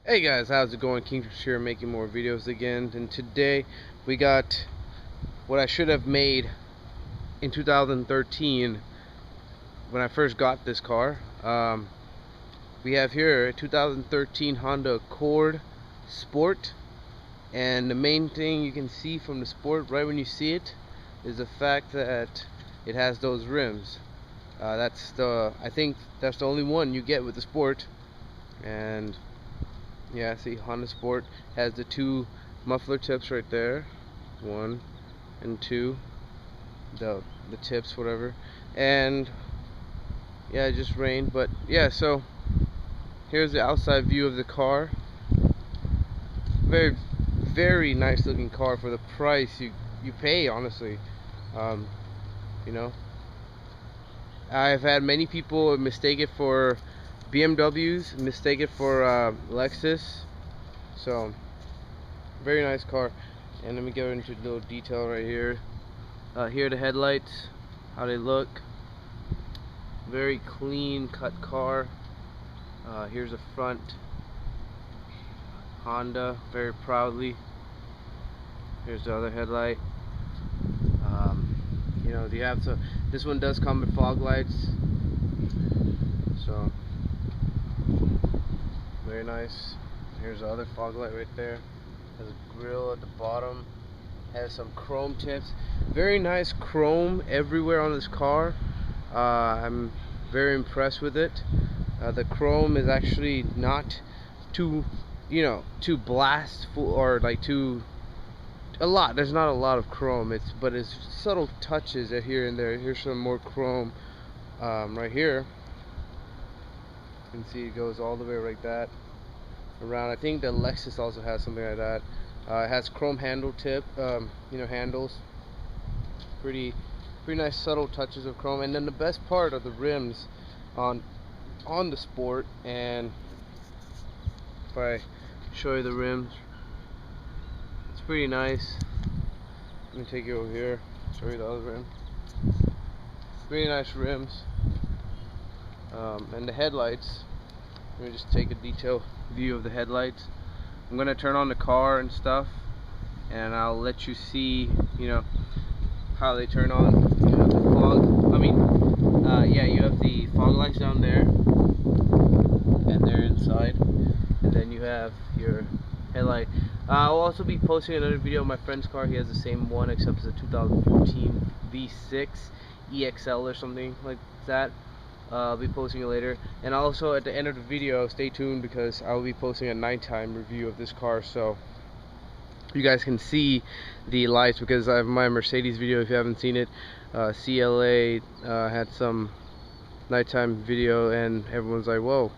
Hey guys, how's it going? Kingfish here, making more videos again, and today we got what I should have made in 2013 when I first got this car. We have here a 2013 Honda Accord Sport, and the main thing you can see from the Sport right when you see it is the fact that it has those rims. I think that's the only one you get with the Sport. And yeah, see, Honda Sport has the two muffler tips right there, one and two, the tips, whatever. And yeah, it just rained, but yeah. So here's the outside view of the car. Very, very nice looking car for the price you pay. Honestly, um, you know, I've had many people mistake it for BMWs, mistake it for Lexus. So very nice car. And let me go into a little detail right here. Here are the headlights, how they look. Very clean cut car. Here's the front. Honda, very proudly. Here's the other headlight. You know, you have to. This one does come with fog lights, so very nice. Here's the other fog light right there. Has a grill at the bottom. Has some chrome tips. Very nice chrome everywhere on this car. I'm very impressed with it. The chrome is actually not too, too blastful or like too a lot. There's not a lot of chrome. But it's subtle touches at here and there. Here's some more chrome right here. You can see it goes all the way like that around. I think the Lexus also has something like that. It has chrome handle tip, handles. Pretty nice subtle touches of chrome. And then the best part are the rims on the Sport. And if I show you the rims, it's pretty nice. Let me take you over here, show you the other rim. Pretty nice rims. And the headlights, let me just take a detailed view of the headlights. I'm gonna turn on the car and stuff, and I'll let you see, how they turn on. You have the fog. You have the fog lights down there, and they're inside, and then you have your headlight. I'll also be posting another video of my friend's car. He has the same one, except it's a 2014 V6 EXL or something like that. I'll be posting it later. And also at the end of the video, stay tuned, because I'll be posting a nighttime review of this car, so you guys can see the lights, because I have my Mercedes video. If you haven't seen it, CLA had some nighttime video, and everyone's like, whoa,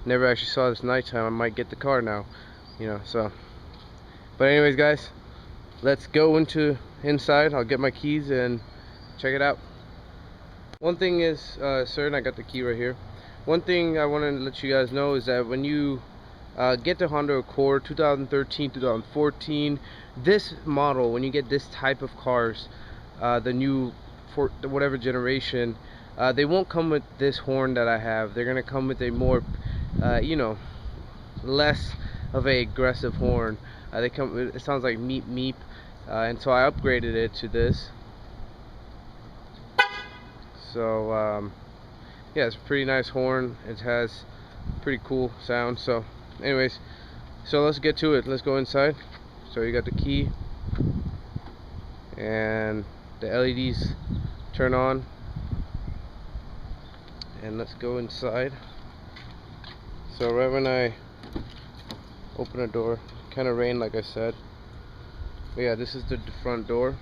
never actually saw this nighttime, I might get the car now, so. But anyways guys, let's go inside. I'll get my keys and check it out. One thing is certain, I got the key right here. One thing I want to let you guys know is that when you get the Honda Accord 2013 2014, this model, when you get this type of cars, the new, for whatever generation, they won't come with this horn that I have. They're gonna come with a more less of a aggressive horn. It sounds like meep meep, and so I upgraded it to this. So yeah, it's a pretty nice horn. It has pretty cool sound. So anyways, so let's get to it. Let's go inside. So you got the key, and the LEDs turn on, and let's go inside. So right when I open the door, kind of rained like I said, but yeah, this is the front door.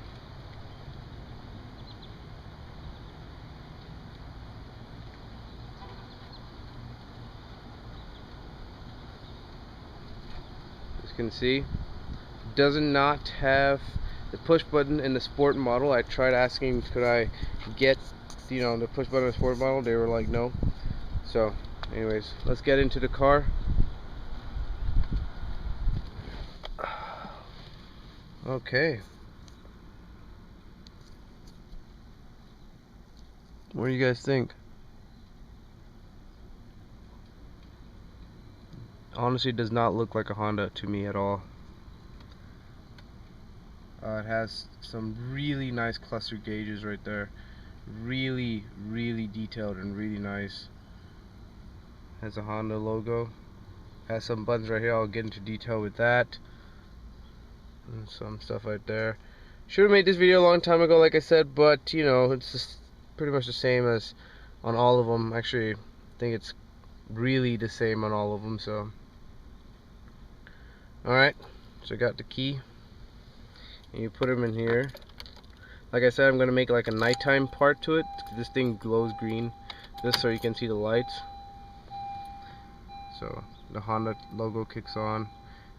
As you can see, does not have the push button in the Sport model. I tried asking, could I get the push button in the Sport model? They were like, no. So anyways, let's get into the car. Okay, what do you guys think? honestly does not look like a Honda to me at all. It has some really nice cluster gauges right there. Really detailed and really nice. Has a Honda logo. Has some buttons right here. I'll get into detail with that. And some stuff right there. Should have made this video a long time ago, like I said, but you know, it's just pretty much the same as on all of them. Actually, I think it's really the same on all of them. So, alright, so I got the key, and you put them in here. Like I said, I'm gonna make like a nighttime part to it. This thing glows green, just so you can see the lights. So the Honda logo kicks on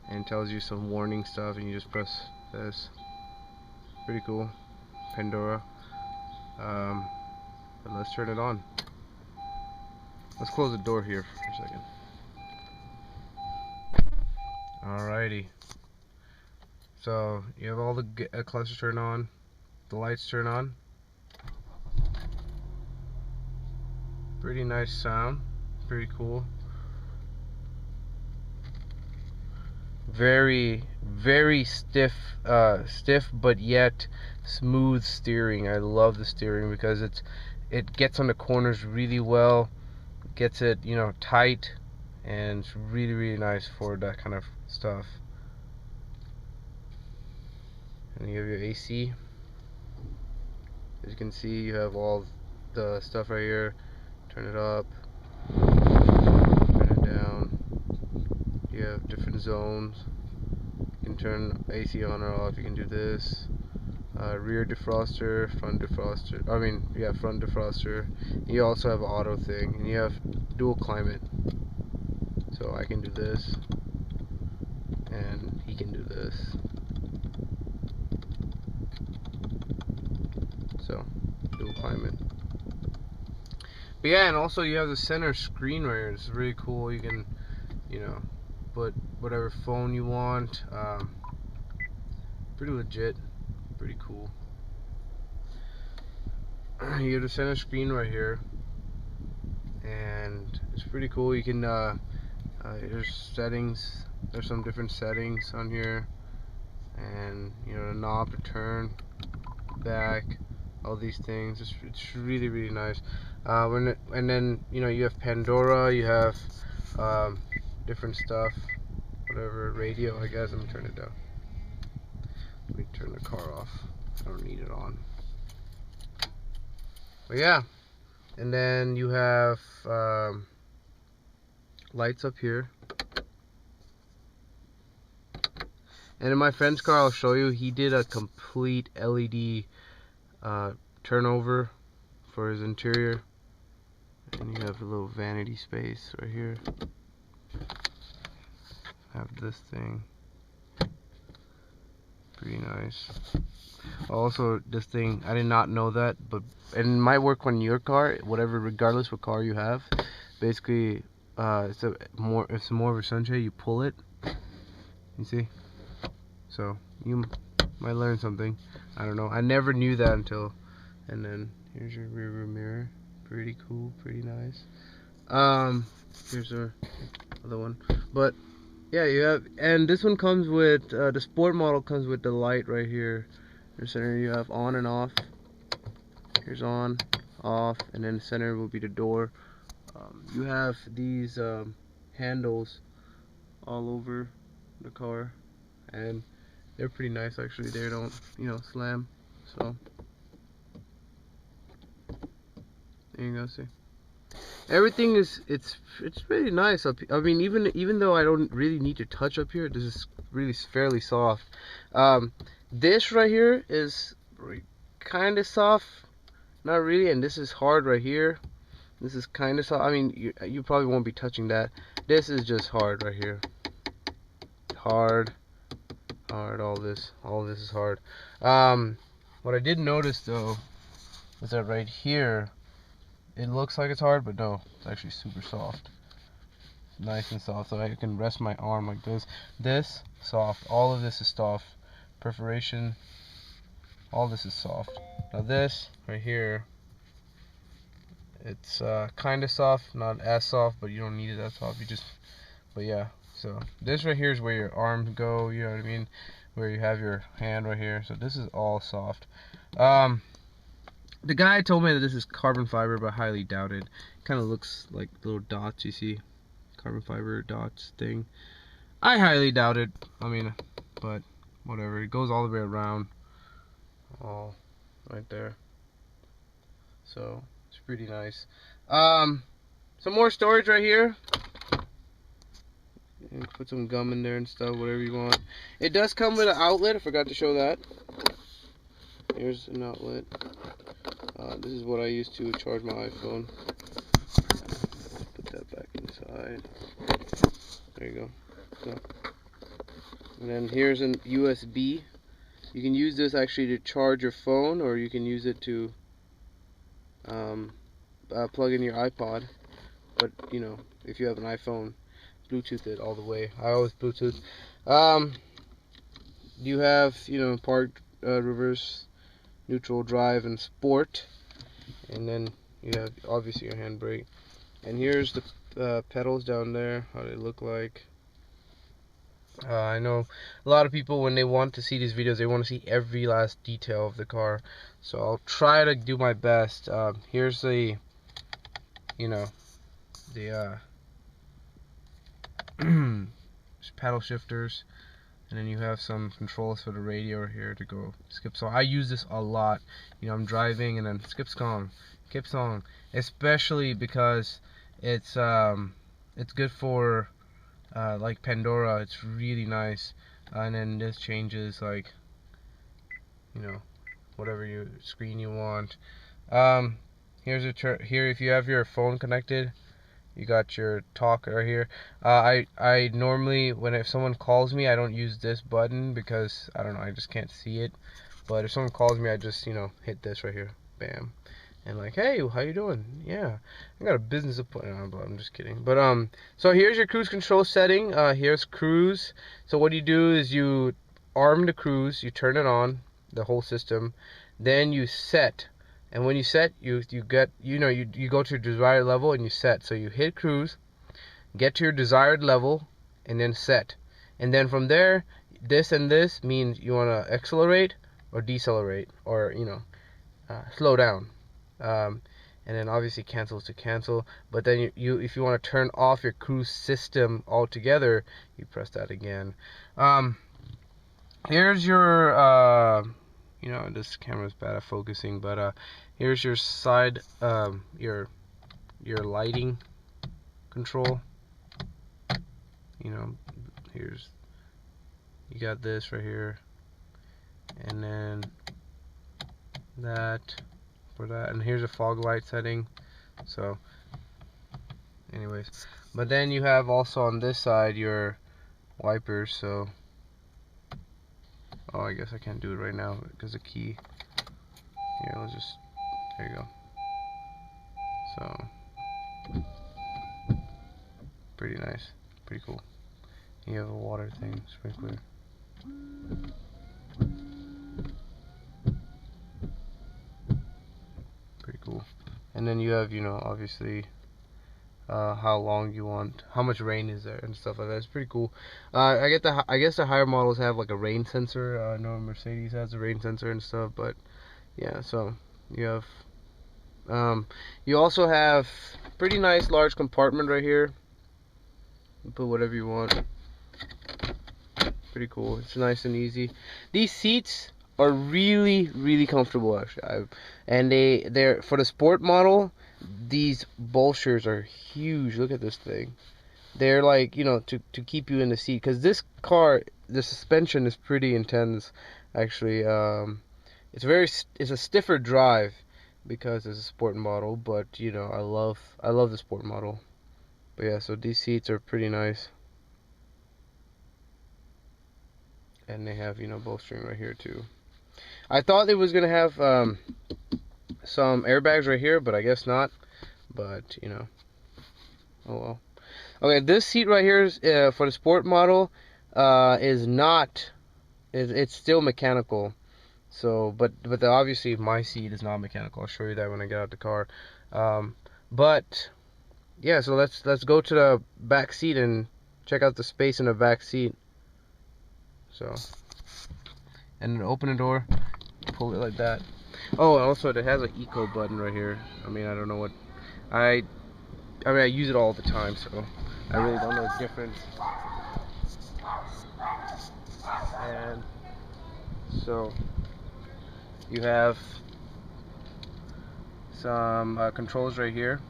and tells you some warning stuff, and you just press this. Pretty cool. Pandora. But let's turn it on. Let's close the door here for a second. Alrighty. So you have all the clusters turned on, the lights turn on. Pretty nice sound. Pretty cool. Very stiff, but yet smooth steering. I love the steering because it gets on the corners really well, gets it, you know, tight, and it's really nice for that kind of stuff. And you have your AC. As you can see, you have all the stuff right here. Turn it up, turn it down. You have different zones. You can turn AC on or off. You can do this. Rear defroster, front defroster. Front defroster. You also have an auto thing, and you have dual climate. So I can do this, and he can do this. So dual climate. But yeah, and also you have the center screen right here. It's really cool. You can, you know, put whatever phone you want. Pretty legit. Pretty cool. You have the center screen right here, and it's pretty cool. You can there's settings. There's some different settings on here, and you know, the knob to turn, back, all these things. It's really nice. And then you know, you have Pandora. You have different stuff. Whatever, radio, I guess. Let me turn it down. Let me turn the car off. I don't need it on. But yeah, and then you have lights up here. And in my friend's car, I'll show you, he did a complete LED turnover for his interior. And you have a little vanity space right here. Have this thing. Pretty nice. Also, this thing, I did not know that, but it might work on your car, whatever, regardless what car you have. Basically, it's more of a sunshade. You pull it, you see. So you might learn something. I don't know. I never knew that until. And then here's your rear view mirror. Pretty cool. Pretty nice. Here's our other one. But yeah, you have, and this one comes with the sport model comes with the light right here. Your center, you have on and off. Here's on, off, and then the center will be the door. You have these handles all over the car, and they're pretty nice actually. They don't, you know, slam. So there you go. See, everything is it's really nice up. I mean, even though I don't really need to touch up here, this is really fairly soft. This right here is kind of soft, not really, and this is hard right here. This is kind of soft. I mean, you probably won't be touching that. This is just hard right here. Hard. All this is hard. What I did notice though is that right here, it looks like it's hard, but no, it's actually super soft. Nice and soft, so I can rest my arm like this. This soft. All of this is soft. Perforation. All this is soft. Now this right here, it's kind of soft, not as soft, but you don't need it that soft. But yeah, so this right here is where your arms go, you know what I mean, where you have your hand right here. So this is all soft. The guy told me that this is carbon fiber, but I highly doubt it. Kind of looks like little dots, you see, carbon fiber dots thing. I highly doubt it. I mean, but whatever. It goes all the way around, all right there. So it's pretty nice. Some more storage right here. And put some gum in there and stuff, whatever you want. It does come with an outlet. I forgot to show that. Here's an outlet. This is what I use to charge my iPhone. Put that back inside. There you go. So, and then here's an USB. You can use this actually to charge your phone, or you can use it to plug in your iPod. But you know, if you have an iPhone, Bluetooth it all the way. I always Bluetooth. You have, you know, park, reverse, neutral, drive, and sport. And then you have obviously your handbrake. And here's the pedals down there, how they look like. I know a lot of people, when they want to see these videos, they want to see every last detail of the car. So I'll try to do my best. Here's the, you know, the paddle shifters, and then you have some controls for the radio here to go skip song. I use this a lot. You know, I'm driving and then skip song, especially because it's good for like Pandora. It's really nice. And then this changes, like, you know, whatever your screen you want. Here's a here if you have your phone connected, you got your talk right here. I normally, if someone calls me, I don't use this button because I don't know, I just can't see it. But if someone calls me, I just, you know, hit this right here, bam, and like, hey, how you doing? Yeah, I got a business appointment. No, I'm just kidding. But so here's your cruise control setting. Here's cruise. So what you do is you arm the cruise, you turn it on, the whole system, then you set. And when you set, you get, you know, you go to your desired level and you set. So you hit cruise, get to your desired level, and then set. And then from there, this and this means you want to accelerate or decelerate, or, you know, slow down. And then obviously cancels to cancel. But then you if you want to turn off your cruise system altogether, you press that again. Here's your you know, this camera's bad at focusing, but here's your side, your lighting control. You know, here's, you got this right here, and then that for that, and here's a fog light setting. So anyways, but then you have also on this side your wipers. So oh, I guess I can't do it right now because the key. Here, let's just, there you go. So pretty nice, pretty cool. You have a water thing, sprinkler. Pretty cool. And then you have, you know, obviously how long you want, how much rain is there and stuff like that. It's pretty cool. I guess the higher models have like a rain sensor. I know Mercedes has a rain sensor and stuff, but yeah. So you have you also have pretty nice large compartment right here. You put whatever you want. Pretty cool. It's nice and easy. These seats are really comfortable actually. And they're for the sport model. These bolsters are huge. Look at this thing. They're like, you know, to keep you in the seat, because this car, the suspension is pretty intense actually. It's a stiffer drive because it's a sport model, but you know, I love the sport model. But yeah, so these seats are pretty nice, and they have, you know, bolstering right here too. I thought it was gonna have some airbags right here, but I guess not. But you know, oh well. Okay, this seat right here is for the sport model. Is not. It's still mechanical. So, but obviously my seat is not mechanical. I'll show you that when I get out the car. But yeah, so let's go to the back seat and check out the space in the back seat. So, and then open the door, pull it like that. Oh, also it has an eco button right here. I mean, I don't know what I use it all the time, so I really don't know the difference. And so you have some controls right here.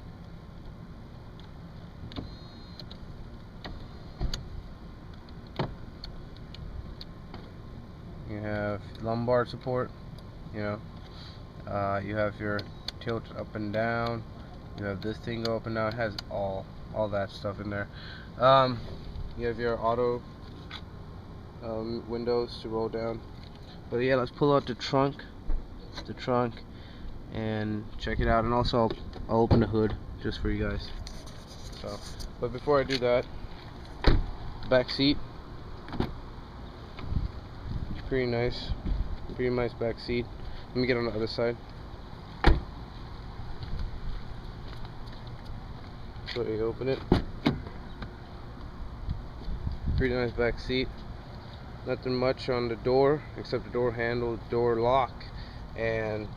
You have lumbar support, you know. You have your tilt up and down. You have this thing go up and down. It has all that stuff in there. You have your auto windows to roll down. But yeah, let's pull out the trunk. And check it out. And also I'll open the hood just for you guys. So, but before I do that, back seat. Pretty nice back seat. Let me get on the other side. So you open it. Pretty nice back seat. Nothing much on the door except the door handle, door lock, and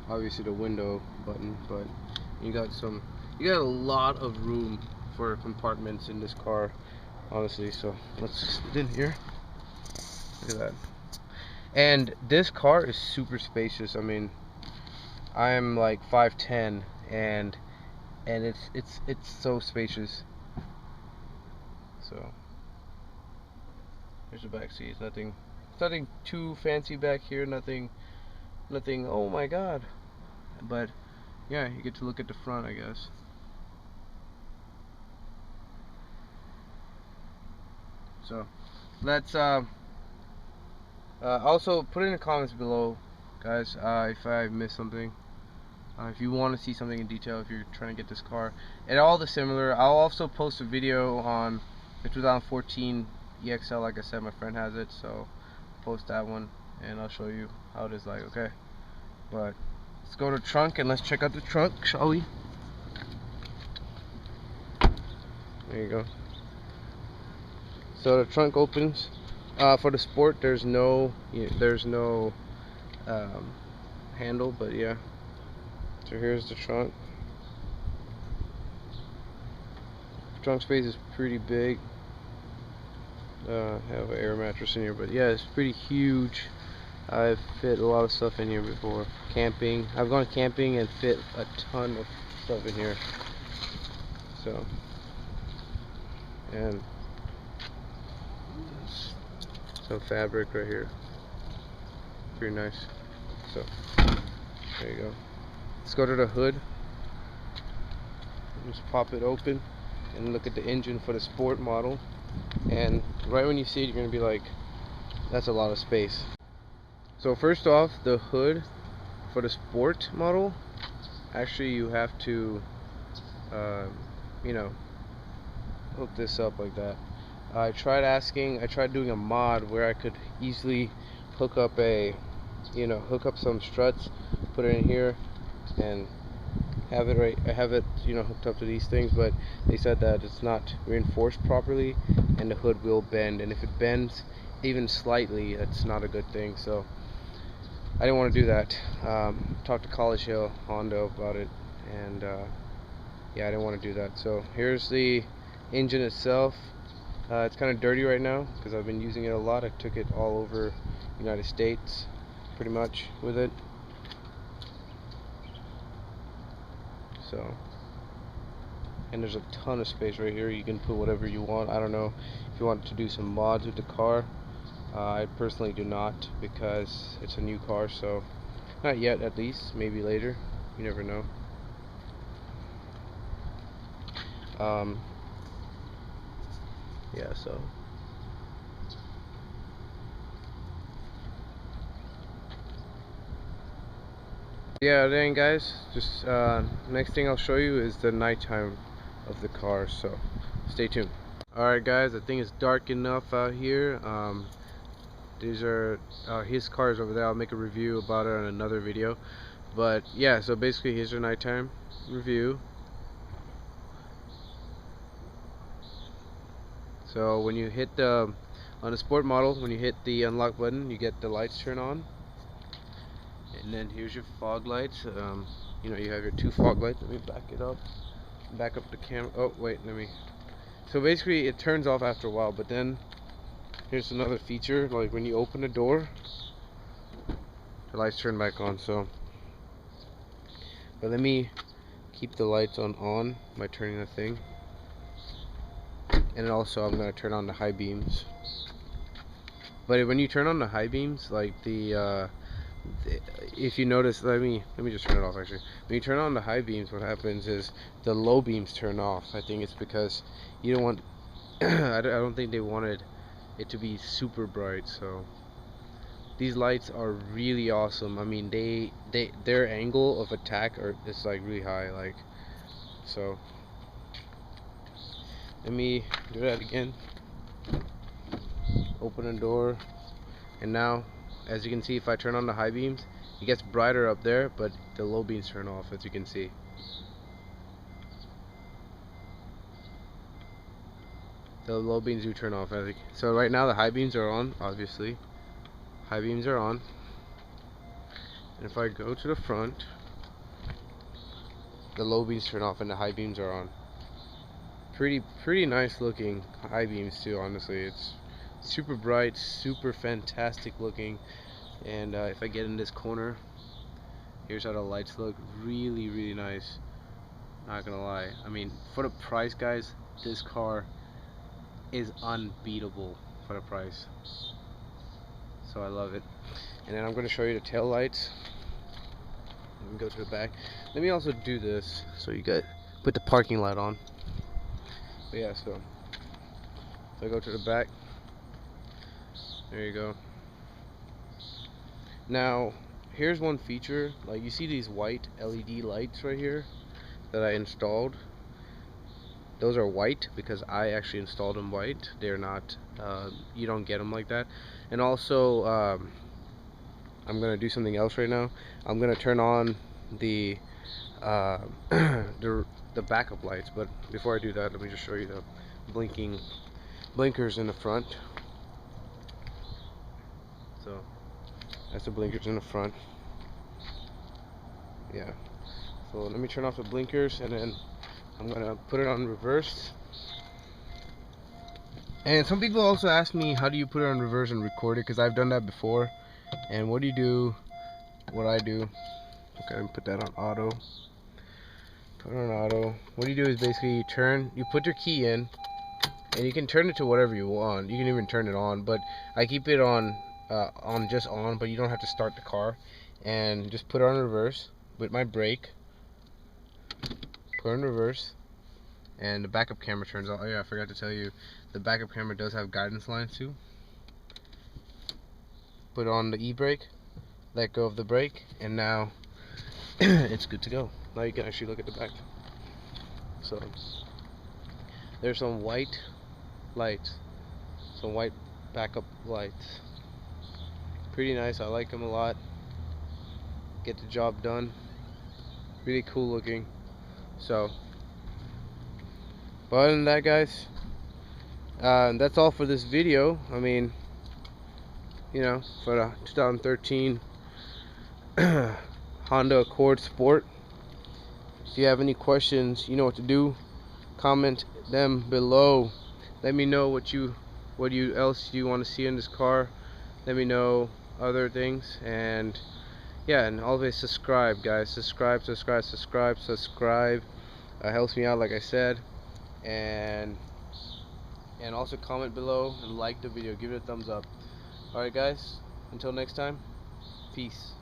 obviously the window button. But you got a lot of room for compartments in this car, honestly. So let's get in here. Look at that. And this car is super spacious. I mean, I'm like 5'10", and it's so spacious. So here's the back seat. Nothing too fancy back here. Nothing. Oh my God! But yeah, you get to look at the front, I guess. So let's also put in the comments below, guys, if I missed something. If you want to see something in detail, if you're trying to get this car, and all the similar. I'll also post a video on the 2014 EXL. Like I said, my friend has it, so post that one, and I'll show you how it is like. Okay, but let's go to the trunk and let's check out the trunk, shall we? There you go. So the trunk opens. For the Sport, there's no handle, but yeah. So here's the trunk. Trunk space is pretty big. Have an air mattress in here, but yeah, it's pretty huge. I've fit a lot of stuff in here before. Camping. I've gone camping and fit a ton of stuff in here. So, and some fabric right here. Pretty nice. So, there you go. Let's go to the hood. Just pop it open and look at the engine for the Sport model. And right when you see it, you're going to be like, that's a lot of space. So first off, the hood for the Sport model, actually you have to, you know, hook this up like that. I tried doing a mod where I could easily hook up some struts, put it in here, and have it hooked up to these things, but they said that it's not reinforced properly and the hood will bend, and if it bends even slightly, that's not a good thing. So I didn't want to do that. Talked to College Hill Honda about it, and yeah, I didn't want to do that. So here's the engine itself. It's kind of dirty right now because I've been using it a lot. I took it all over United States pretty much with it. So, and there's a ton of space right here. You can put whatever you want. I don't know if you want to do some mods with the car. I personally do not, because it's a new car, so not yet, at least. Maybe later. You never know. Yeah, so yeah, then guys, just next thing I'll show you is the nighttime of the car, so stay tuned. Alright guys, I think it's dark enough out here. These are his cars over there. I'll make a review about it on another video, but yeah, so basically here's your nighttime review. So when you hit the on the sport model, when you hit the unlock button, you get the lights turn on, and then here's your fog lights. You know, you have your 2 fog lights. Let me back up the camera. Oh wait, let me. So basically, it turns off after a while. But then here's another feature, like when you open the door, the lights turn back on. So, but let me keep the lights on by turning the thing. And also, I'm gonna turn on the high beams. But when you turn on the high beams, like if you notice, let me just turn it off actually. When you turn on the high beams, what happens is the low beams turn off. I think it's because you don't want I don't think they wanted it to be super bright. So these lights are really awesome. I mean, their angle of attack is like really high, like. So let me do that again. Open the door, and now as you can see, if I turn on the high beams, it gets brighter up there, but the low beams turn off, as you can see. The low beams do turn off. So right now the high beams are on, obviously. High beams are on. And if I go to the front, the low beams turn off and the high beams are on. Pretty nice looking high beams too, honestly. It's super bright, super fantastic looking. And if I get in this corner, here's how the lights look. Really nice, not gonna lie. I mean, for the price, guys, this car is unbeatable for the price. So I love it. And then I'm gonna show you the tail lights. Let me go to the back. Let me also do this so you guys put the parking light on. But yeah, so if I go to the back, there you go. Now here's one feature, like you see these white LED lights right here that I installed. Those are white because I actually installed them white. They're not you don't get them like that. And also I'm gonna do something else right now. I'm gonna turn on the the backup lights, but before I do that, let me just show you the blinking blinkers in the front. So that's the blinkers in the front. Yeah. So let me turn off the blinkers, and then I'm gonna put it on reverse. And some people also ask me, how do you put it on reverse and record it? Because I've done that before. And what do you do? What I do? Okay, let me put that on auto. Put it on auto. What you do is basically you put your key in, and you can turn it to whatever you want. You can even turn it on, but I keep it on just on, but you don't have to start the car. And just put it on reverse with my brake. Put it in reverse, and the backup camera turns on. Oh yeah, I forgot to tell you, the backup camera does have guidance lines too. Put on the e-brake, let go of the brake, and now it's good to go. Now you can actually look at the back. So there's some white lights, some white backup lights. Pretty nice. I like them a lot. Get the job done. Really cool looking. So, but other than that, guys, that's all for this video. I mean, you know, for the 2013 Honda Accord Sport. If you have any questions, you know what to do. Comment them below. Let me know what else you want to see in this car. Let me know other things, and yeah, and always subscribe, guys. Subscribe. Helps me out, like I said, and also comment below and like the video. Give it a thumbs up. Alright, guys, until next time, peace.